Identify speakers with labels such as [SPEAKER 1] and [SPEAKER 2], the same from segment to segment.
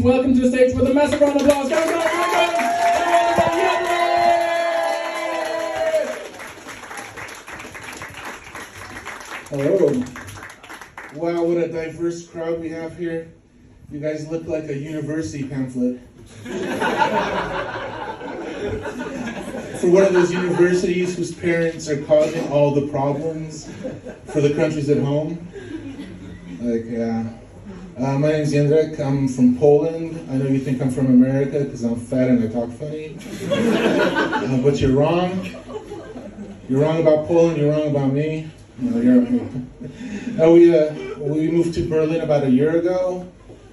[SPEAKER 1] Welcome to the stage with a massive round of applause. Go, go, go, go!
[SPEAKER 2] Hello. Wow, what a diverse crowd we have here. You guys look like a university pamphlet. For one of those universities whose parents are causing all the problems for the countries at home. Like, yeah. My name's Jędrek. I'm from Poland. I know you think I'm from America because I'm fat and I talk funny. But you're wrong. You're wrong about Poland, you're wrong about me. We moved to Berlin about a year ago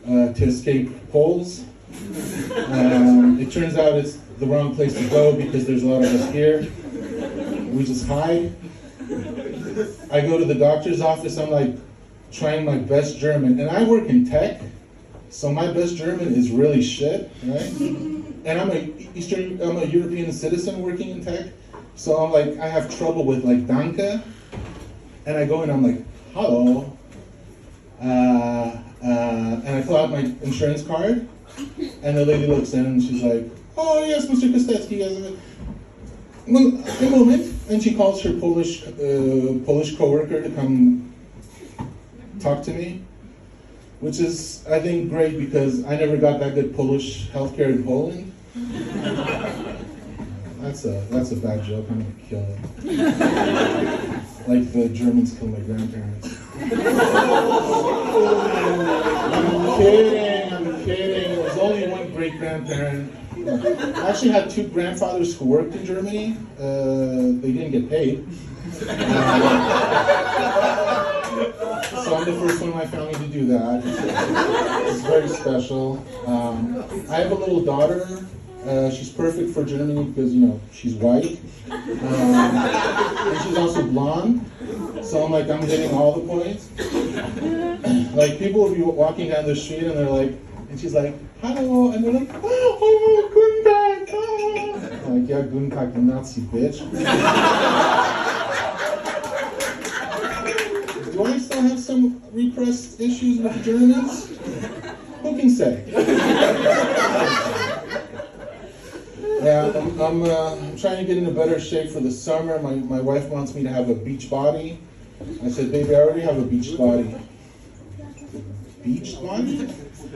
[SPEAKER 2] to escape Poles. It turns out it's the wrong place to go because there's a lot of us here. We just hide. I go to the doctor's office, I'm like trying my best German, and I work in tech, so my best German is really shit, right? And I'm a European citizen working in tech, so I'm like, I have trouble with like danke, and I go and I'm like, hello, and I fill out my insurance card, and the lady looks in and she's like, oh yes, Mr. Kostecki, yes. A moment, and she calls her Polish coworker to come talk to me, which is, I think, great because I never got that good Polish healthcare in Poland. That's a bad joke. I'm gonna kill it. Like the Germans killed my grandparents. I'm kidding. There's only one great grandparent. I actually had two grandfathers who worked in Germany. They didn't get paid. So I'm the first one in my family to do that. It's very special. I have a little daughter. She's perfect for Germany because, you know, she's white. And she's also blonde. So I'm hitting all the points. Like, people will be walking down the street and they're like, and she's like, hello, and they're like, oh, guten Tag, ah. I'm like, yeah, guten Tag, you Nazi bitch. Do I still have some repressed issues with the Germans? Who can say? Yeah, I'm trying to get into better shape for the summer. My wife wants me to have a beach body. I said, baby, I already have a beach body. Beach body?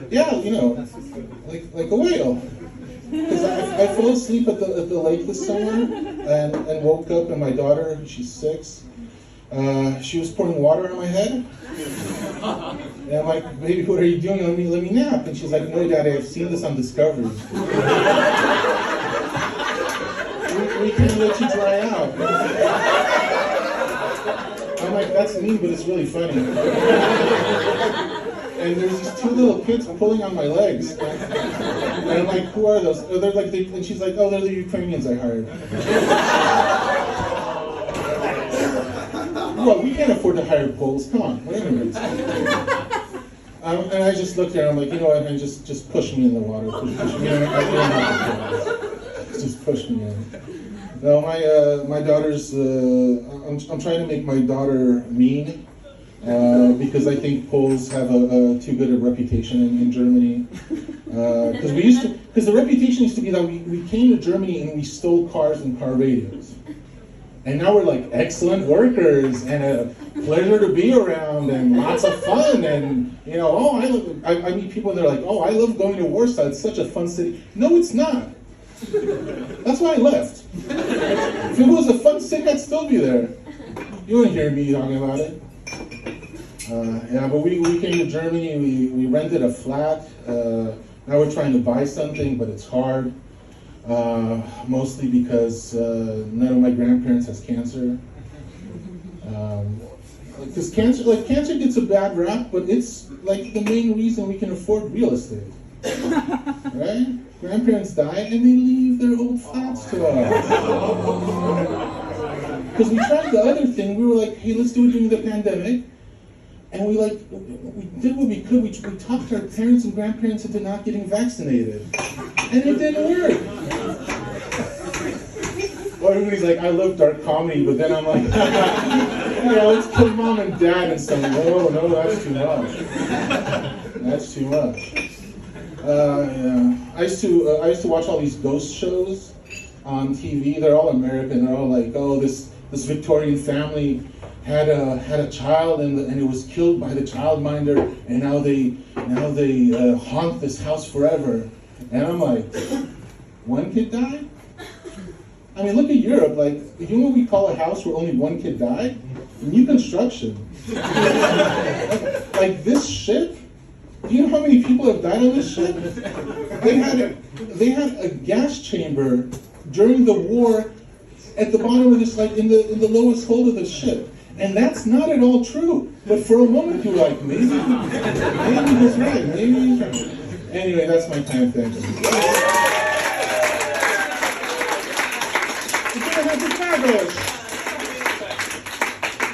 [SPEAKER 2] Yeah, you know, like a whale. Because I fell asleep at the lake this summer and woke up, and my daughter, she's 6, she was pouring water on my head. And I'm like, baby, what are you doing? Let me nap. And she's like, no, Daddy, I've seen this on Discovery. we can let you dry out. I'm like, that's mean, but it's really funny. And there's these 2 little kids pulling on my legs. And I'm like, who are those? Oh, they're like, and she's like, oh, they're the Ukrainians I hired. Well, we can't afford to hire Poles. Come on, wait a minute. And I just looked at her. I'm like, you know what? And just push me in the water. Push me in. I don't have to just push me in. No, my daughter's. I'm trying to make my daughter mean. Because I think Poles have too good a reputation in Germany. Because the reputation used to be that we came to Germany and we stole cars and car radios. And now we're like excellent workers and a pleasure to be around and lots of fun and, you know, I meet people and they're like, oh, I love going to Warsaw, it's such a fun city. No, it's not. That's why I left. If it was a fun city, I'd still be there. You wouldn't hear me talking about it. Yeah, but we came to Germany, we rented a flat. Now we're trying to buy something, but it's hard. Mostly because none of my grandparents has cancer. Because cancer gets a bad rap, but it's like the main reason we can afford real estate. Right? Grandparents die and they leave their old flats to us. Because we tried the other thing, we were like, hey, let's do it during the pandemic. And we did what we could. We talked to our parents and grandparents into not getting vaccinated. And it didn't work. Well, everybody's like, I love dark comedy, but then I'm like, yeah, let's kill mom and dad and stuff. No, that's too much. That's too much. Yeah. I used to watch all these ghost shows on TV. They're all American. They're all like, oh, this Victorian family had a child and it was killed by the childminder, and now they haunt this house forever. And I'm like, one kid died? I mean, look at Europe. Like, you know what we call a house where only one kid died? New construction. like this shit. Do you know how many people have died on this shit? They had a gas chamber during the war at the bottom of this, like in the lowest hold of the ship. And that's not at all true. But for a moment you were like, maybe he's right, maybe he's right. Anyway, that's my time, thanks.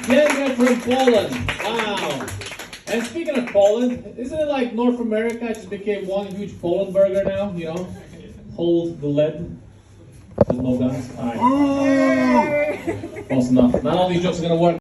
[SPEAKER 1] Genga from Poland. Wow. And speaking of Poland, isn't it like North America just became one huge Poland burger now? You know, hold the lead. There's no guns. All right. Close enough. Not all these jokes are gonna work.